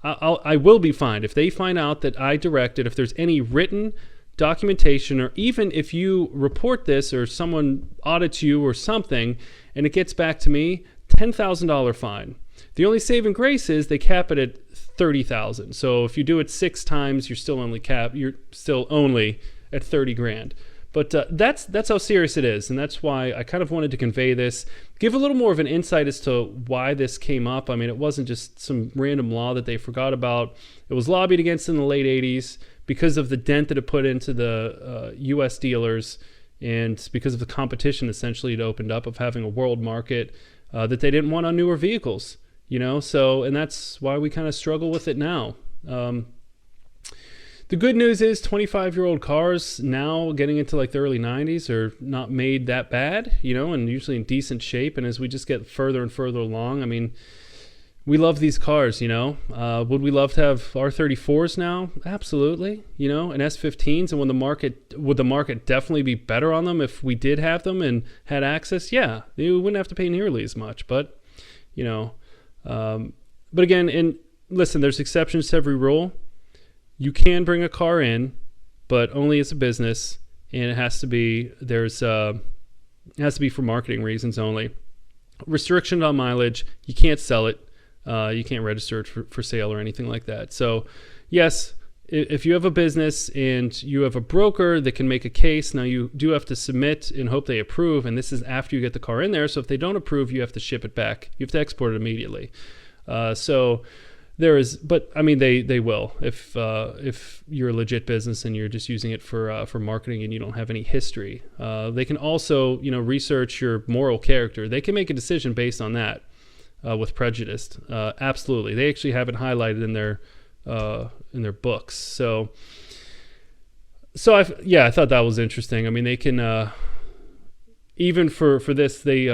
I will be fined if they find out that I directed, if there's any written documentation, or even if you report this or someone audits you or something and it gets back to me, $10,000 fine. The only saving grace is they cap it at $30,000. So if you do it 6 times, you're still only at 30 grand. But that's how serious it is, and that's why I kind of wanted to convey this, give a little more of an insight as to why this came up. I mean, it wasn't just some random law that they forgot about. It was lobbied against in the late 80s because of the dent that it put into the U.S. dealers, and because of the competition essentially it opened up of having a world market that they didn't want on newer vehicles. So, and that's why we kind of struggle with it now. The good news is 25-year-old cars now getting into like the early 90s are not made that bad, and usually in decent shape. And as we just get further and further along, I mean, we love these cars, Would we love to have R34s now? Absolutely, and S15s. And would the market definitely be better on them if we did have them and had access? Yeah, you wouldn't have to pay nearly as much. But, but again, and listen, there's exceptions to every rule. You can bring a car in, but only as a business, and it has to be for marketing reasons only. Restriction on mileage, you can't sell it, you can't register it for sale or anything like that. So, yes, if you have a business and you have a broker that can make a case, now you do have to submit and hope they approve, and this is after you get the car in there. So if they don't approve, you have to ship it back. You have to export it immediately. There is, but I mean, they will if you're a legit business and you're just using it for marketing and you don't have any history. They can also, research your moral character. They can make a decision based on that with prejudice. Absolutely, they actually have it highlighted in their books. So I thought that was interesting. I mean, they can. Even for this, they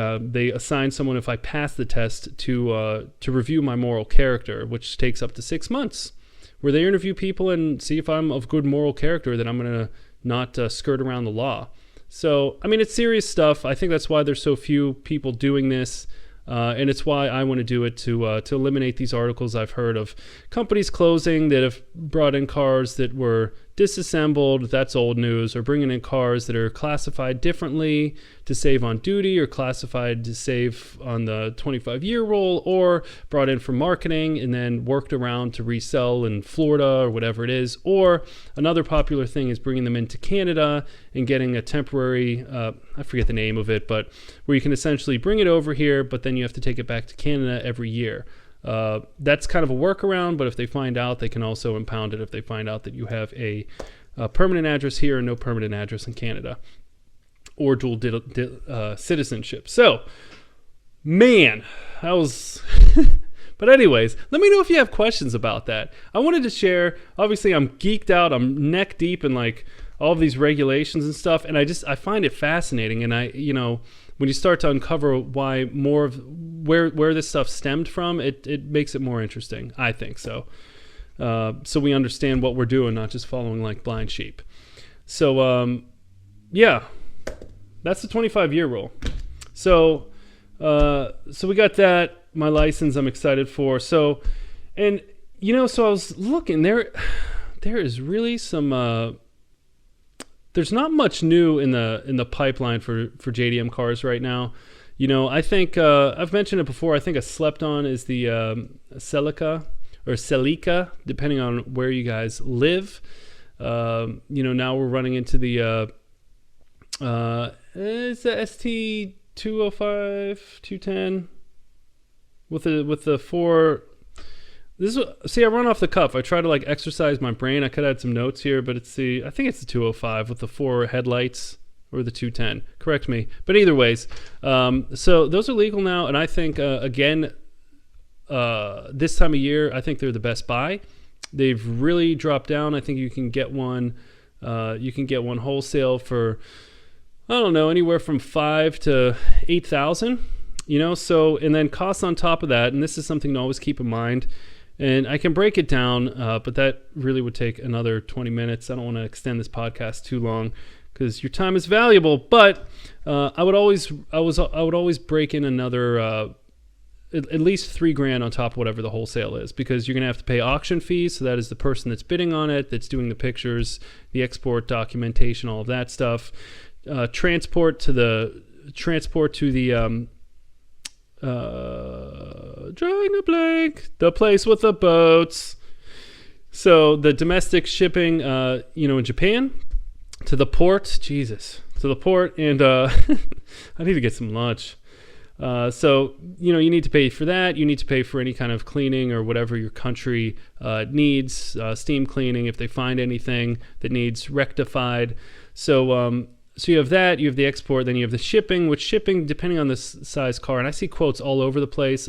assign someone, if I pass the test, to review my moral character, which takes up to 6 months, where they interview people and see if I'm of good moral character, that I'm going to not skirt around the law. So, I mean, it's serious stuff. I think that's why there's so few people doing this, and it's why I want to do it, to eliminate these articles I've heard of companies closing that have brought in cars that were disassembled. That's old news. Or bringing in cars that are classified differently to save on duty, or classified to save on the 25-year rule, or brought in for marketing and then worked around to resell in Florida or whatever it is. Or another popular thing is bringing them into Canada and getting a temporary, I forget the name of it, but where you can essentially bring it over here, but then you have to take it back to Canada every year. That's kind of a workaround, but if they find out, they can also impound it if they find out that you have a permanent address here and no permanent address in Canada. or dual citizenship. So, man, that was... But anyways, let me know if you have questions about that. I wanted to share, obviously I'm geeked out, I'm neck deep in like all of these regulations and stuff, and I find it fascinating, and when you start to uncover why more of where this stuff stemmed from, it makes it more interesting, I think so. So we understand what we're doing, not just following like blind sheep. So yeah, that's the 25-year rule. So we got that. My license I'm excited for. So I was looking there is really some there's not much new in the pipeline for JDM cars right now. I think I've mentioned it before. I think a slept on is the Celica or Celica, depending on where you guys live. Now we're running into the it's the ST 205 210 with the four. I run off the cuff. I try to like exercise my brain. I could add some notes here, but I think it's the 205 with the 4 headlights, or the 210. Correct me. But either ways, so those are legal now, and I think again, this time of year, I think they're the best buy. They've really dropped down. I think you can get one. You can get one wholesale for, I don't know, anywhere from $5,000 to $8,000. So, and then costs on top of that, and this is something to always keep in mind, and I can break it down, but that really would take another 20 minutes. I don't want to extend this podcast too long because your time is valuable, but I would always break in another at least $3,000 on top of whatever the wholesale is, because you're going to have to pay auction fees. So that is the person that's bidding on it, that's doing the pictures, the export documentation, all of that stuff, transport to the drawing a blank, the place with the boats. So the domestic shipping, in Japan to the port, to the port, and I need to get some lunch. So you need to pay for that. You need to pay for any kind of cleaning or whatever your country needs, steam cleaning if they find anything that needs rectified. So you have that, you have the export, then you have the shipping, which shipping, depending on the size car, and I see quotes all over the place.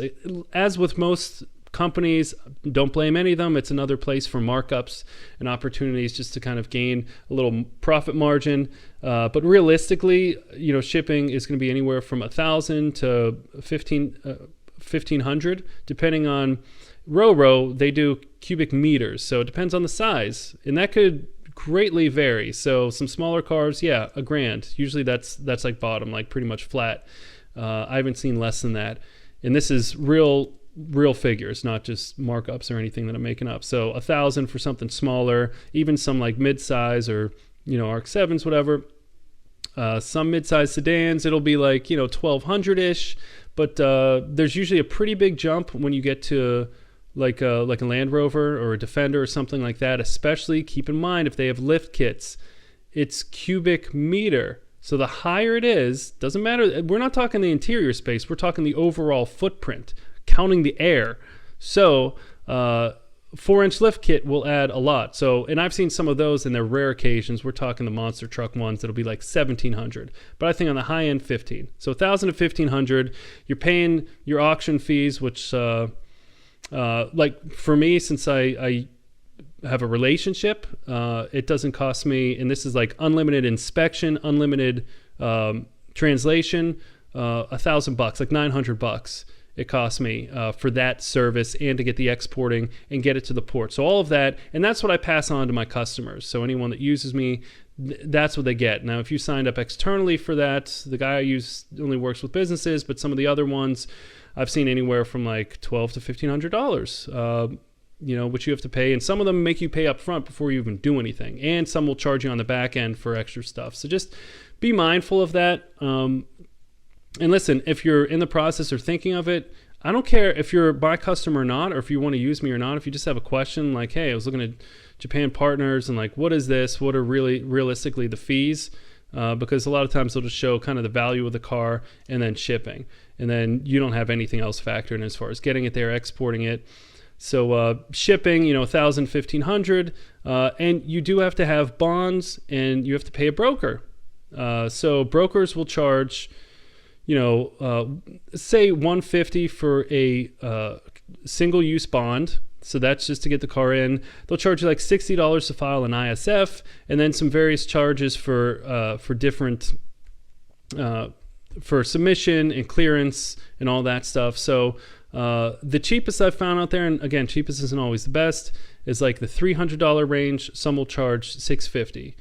As with most companies, don't blame any of them. It's another place for markups and opportunities just to kind of gain a little profit margin. But realistically, shipping is going to be anywhere from $1,000 to $1,500, depending on Ro-Ro. They do cubic meters, so it depends on the size, and that could greatly vary. So some smaller cars, yeah, $1,000. Usually that's like bottom, like pretty much flat. I haven't seen less than that, and this is real figures, not just markups or anything that I'm making up. So $1,000 for something smaller, even some like mid-size or RX-7s, whatever. Some mid-size sedans, it'll be like $1,200-ish, but there's usually a pretty big jump when you get to like a Land Rover or a Defender or something like that. Especially keep in mind if they have lift kits, it's cubic meter. So the higher it is, doesn't matter. We're not talking the interior space. We're talking the overall footprint, counting the air. So 4-inch lift kit will add a lot. So, and I've seen some of those in their rare occasions. We're talking the monster truck ones that'll be like $1,700. But I think on the high end, $1,500. So $1,000 to $1,500. You're paying your auction fees, which like for me, since I have a relationship, it doesn't cost me, and this is like unlimited inspection, unlimited translation, $1,000, like $900 it costs me for that service and to get the exporting and get it to the port. So all of that, and that's what I pass on to my customers. So anyone that uses me, that's what they get. Now, if you signed up externally for that, the guy I use only works with businesses, but some of the other ones I've seen anywhere from like $1,200 to $1,500, which you have to pay. And some of them make you pay up front before you even do anything. And some will charge you on the back end for extra stuff. So just be mindful of that. And listen, if you're in the process or thinking of it, I don't care if you're my customer or not, or if you want to use me or not. If you just have a question like, hey, I was looking at Japan partners and like, what is this? What are really realistically the fees? Because a lot of times they'll just show kind of the value of the car and then shipping. And then you don't have anything else factored in as far as getting it there, exporting it. So shipping, $1,000, $1,500. And you do have to have bonds and you have to pay a broker. So brokers will charge, say $150 for a single-use bond. So that's just to get the car in. They'll charge you like $60 to file an ISF, and then some various charges for different for submission and clearance and all that stuff. So the cheapest I've found out there, and again, cheapest isn't always the best, is like the $300 range. Some will charge $650.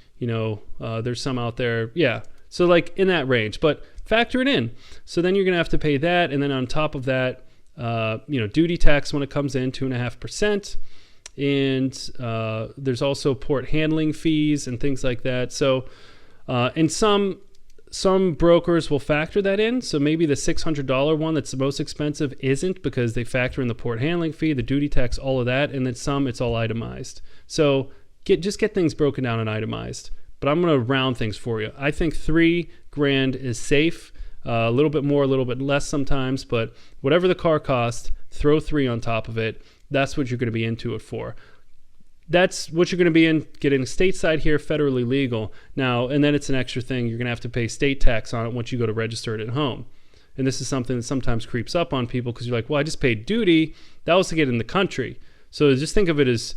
There's some out there, yeah. So like in that range, but factor it in. So then you're gonna have to pay that, and then on top of that, duty tax when it comes in, 2.5%, and there's also port handling fees and things like that. So, and some brokers will factor that in. So maybe the $600 one that's the most expensive isn't, because they factor in the port handling fee, the duty tax, all of that, and then some it's all itemized. So just get things broken down and itemized. But I'm going to round things for you. I think $3,000 is safe. A little bit more, a little bit less sometimes, but whatever the car cost, throw 3 on top of it. That's what you're going to be into it for. That's what you're going to be in getting stateside here, federally legal. Now, and then it's an extra thing. You're going to have to pay state tax on it once you go to register it at home. And this is something that sometimes creeps up on people, because you're like, well, I just paid duty. That was to get in the country. So just think of it as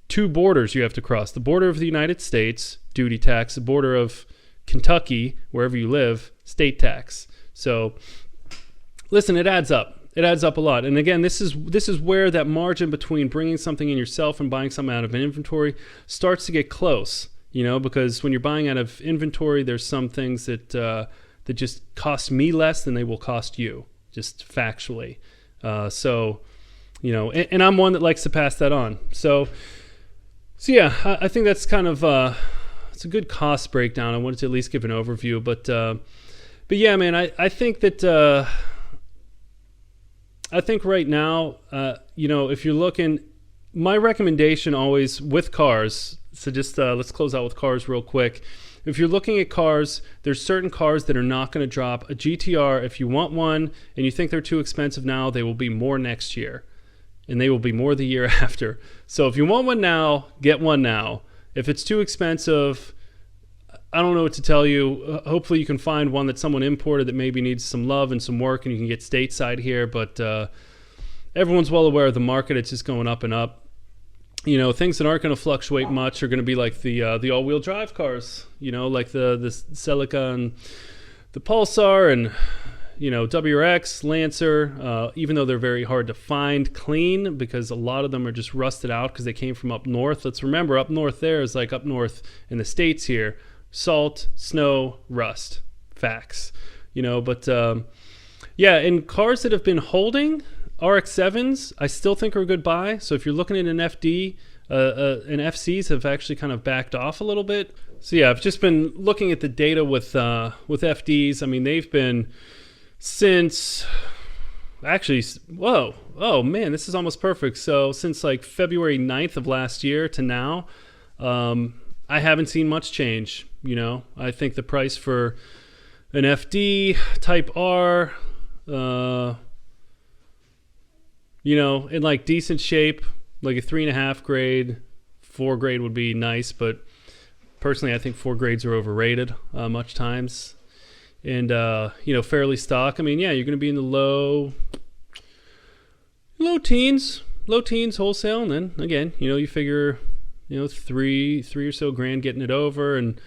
2 borders you have to cross. The border of the United States, duty tax. The border of Kentucky, wherever you live, state tax. So listen, it adds up. It adds up a lot. And again, this is where that margin between bringing something in yourself and buying something out of an inventory starts to get close, because when you're buying out of inventory, there's some things that just cost me less than they will cost you, just factually. And I'm one that likes to pass that on. So yeah, I think that's kind of it's a good cost breakdown. I wanted to at least give an overview, but yeah, man, I think that I think right now, if you're looking, my recommendation always with cars. So just let's close out with cars real quick. If you're looking at cars, there's certain cars that are not going to drop. A GTR, if you want one and you think they're too expensive now, they will be more next year, and they will be more the year after. So if you want one now, get one now. If it's too expensive, I don't know what to tell you. Hopefully you can find one that someone imported that maybe needs some love and some work, and you can get stateside here. But everyone's well aware of the market. It's just going up and up. Things that aren't going to fluctuate much are going to be like the all-wheel drive cars, like the Celica and the Pulsar and, WRX, Lancer, even though they're very hard to find clean, because a lot of them are just rusted out because they came from up north. Let's remember, up north there is like up north in the States here. Salt, snow, rust, facts, but yeah, and cars that have been holding, RX-7s, I still think are a good buy. So if you're looking at an FD, and FCs have actually kind of backed off a little bit. So yeah, I've just been looking at the data with FDs. I mean, they've been since actually, oh man, this is almost perfect. So since like February 9th of last year to now, I haven't seen much change. I think the price for an FD Type R, in like decent shape, like a 3.5 grade, 4 grade would be nice, but personally, I think 4 grades are overrated much times. And, fairly stock. I mean, yeah, you're going to be in the low teens wholesale. And then again, you figure, three or so grand getting it over, and,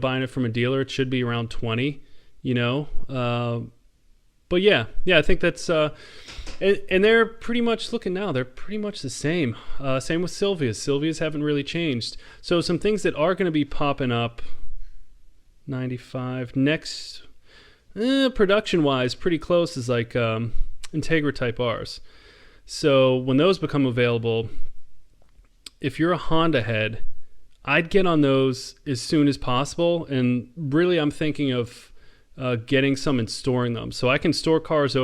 buying it from a dealer, it should be around 20, but yeah, I think that's, and they're pretty much looking now. They're pretty much the same. Same with Silvias. Silvias haven't really changed. So some things that are going to be popping up. 95 next, production wise, pretty close is like Integra Type Rs. So when those become available, if you're a Honda head, I'd get on those as soon as possible. And really, I'm thinking of getting some and storing them. So I can store cars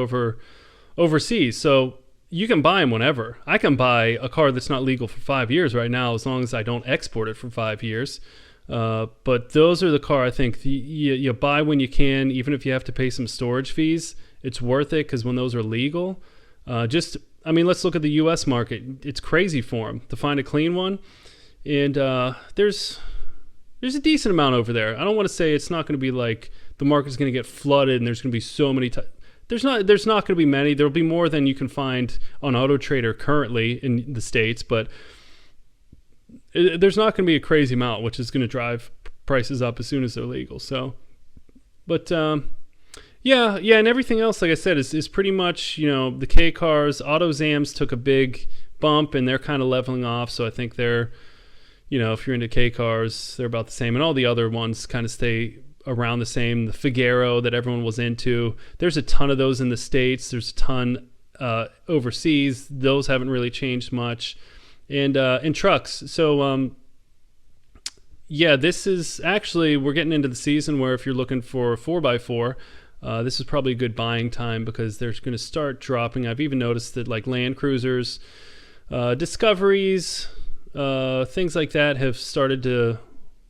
overseas. So you can buy them whenever. I can buy a car that's not legal for 5 years right now, as long as I don't export it for 5 years. But those are the car I think you buy when you can, even if you have to pay some storage fees. It's worth it, because when those are legal, let's look at the U.S. market. It's crazy for them to find a clean one. And there's there's a decent amount over there. I don't want to say it's not going to be like the market's going to get flooded and there's going to be so many. There's not going to be many. There'll be more than you can find on Auto Trader currently in the States, but there's not going to be a crazy amount, which is going to drive prices up as soon as they're legal. So, but yeah, and everything else, like I said, is pretty much, the K cars. AutoZams took a big bump and they're kind of leveling off. So I think they're, if you're into K cars, they're about the same, and all the other ones kind of stay around the same. The Figaro that everyone was into, there's a ton of those in the States. There's a ton overseas. Those haven't really changed much. And in trucks. So yeah, this is actually, we're getting into the season where if you're looking for a 4x4, this is probably a good buying time because they're going to start dropping. I've even noticed that like Land Cruisers, Discoveries, things like that have started to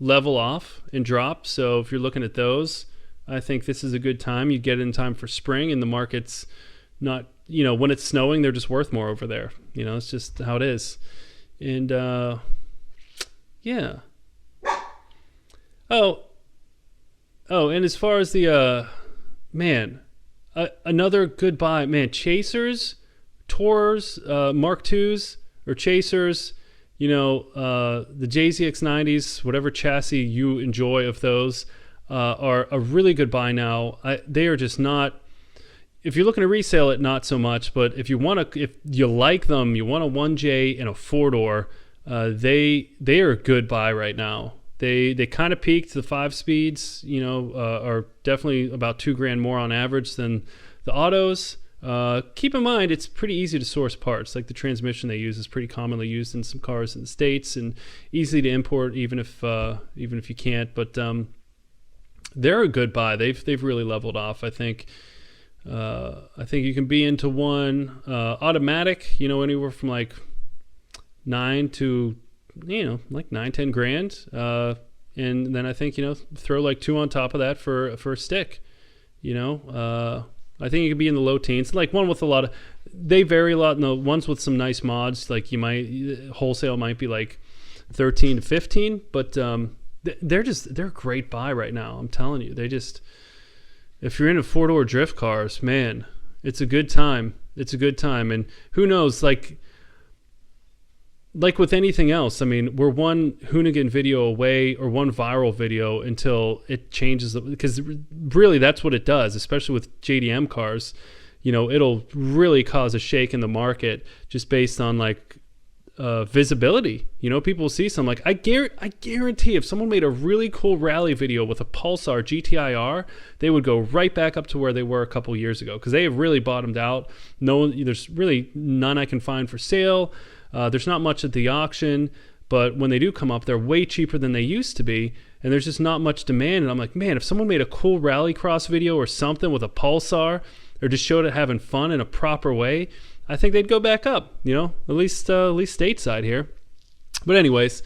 level off and drop. So if you're looking at those, I think this is a good time. You get it in time for spring, and the market's not, when it's snowing, they're just worth more over there. It's just how it is. And yeah. Oh, and as far as the another good buy, Chasers, Tours, Mark IIs or Chasers, the JZX90s, whatever chassis you enjoy of those, are a really good buy now. They are just not, if you're looking to resale it, not so much, but if you like them, you want a 1J and a 4-door, they are a good buy right now. They kind of peaked. The 5-speeds, are definitely about $2,000 more on average than the autos. Keep in mind, it's pretty easy to source parts. Like the transmission they use is pretty commonly used in some cars in the States and easy to import, even if you can't. But they're a good buy. They've really leveled off. I think you can be into one automatic. Anywhere from like $9,000 to $10,000. And then I think throw like 2 on top of that for a stick. I think you could be in the low teens, like one with a lot of, they vary a lot. And the ones with some nice mods, like wholesale might be like 13 to 15, but they're a great buy right now. I'm telling you, if you're into 4-door drift cars, man, it's a good time. And who knows, like with anything else, I mean, we're one Hoonigan video away or one viral video until it changes, because really that's what it does, especially with JDM cars. It'll really cause a shake in the market just based on like visibility. People will see something like, I guarantee if someone made a really cool rally video with a Pulsar GTI-R, they would go right back up to where they were a couple years ago, because they have really bottomed out. There's really none I can find for sale. There's not much at the auction, but when they do come up, they're way cheaper than they used to be, and there's just not much demand. And I'm like, man, if someone made a cool rallycross video or something with a Pulsar, or just showed it having fun in a proper way, I think they'd go back up, at least stateside here. But anyways,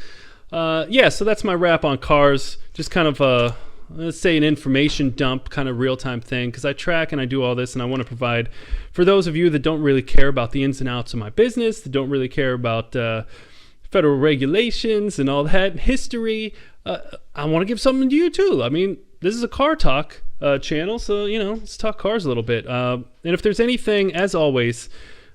so that's my wrap on cars. Just kind of let's say an information dump, kind of real-time thing, because I track and I do all this, and I want to provide for those of you that don't really care about the ins and outs of my business, that don't really care about federal regulations and all that history. I want to give something to you too. I mean, this is a car talk channel, so let's talk cars a little bit. And if there's anything, as always,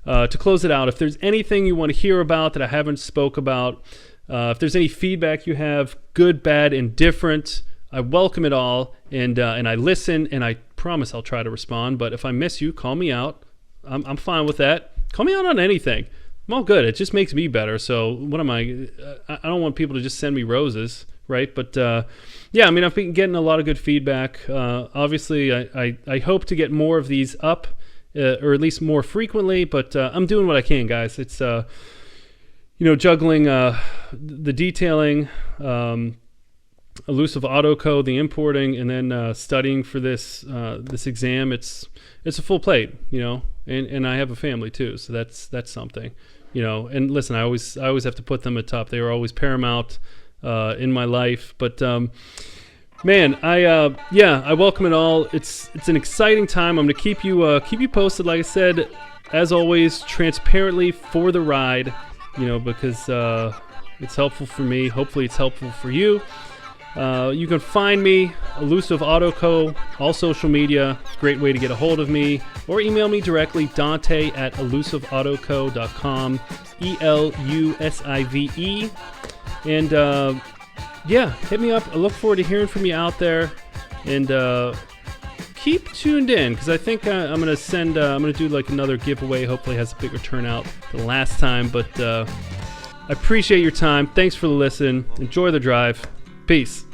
to close it out, if there's anything you want to hear about that I haven't spoke about, if there's any feedback you have, good, bad, indifferent, I welcome it all, and I listen, and I promise I'll try to respond. But if I miss you, call me out. I'm fine with that. Call me out on anything. I'm all good. It just makes me better. So what am I? I don't want people to just send me roses, right? But yeah, I mean, I've been getting a lot of good feedback. Obviously, I hope to get more of these up, or at least more frequently. But I'm doing what I can, guys. It's juggling the detailing. Elusive Auto Code, the importing, and then studying for this exam. It's a full plate, and I have a family too, so that's something, and listen, I always have to put them at top. They are always paramount in my life. But man, I welcome it all. It's an exciting time. I'm gonna keep you posted, like I said, as always, transparently for the ride, because it's helpful for me. Hopefully it's helpful for you. You can find me, Elusive Auto Co., all social media. Great way to get a hold of me. Or email me directly, Dante at elusiveautoco.com, ELUSIVE. And hit me up. I look forward to hearing from you out there. And keep tuned in, because I think I'm going to do like another giveaway. Hopefully it has a bigger turnout than last time. But I appreciate your time. Thanks for the listen. Enjoy the drive. Peace.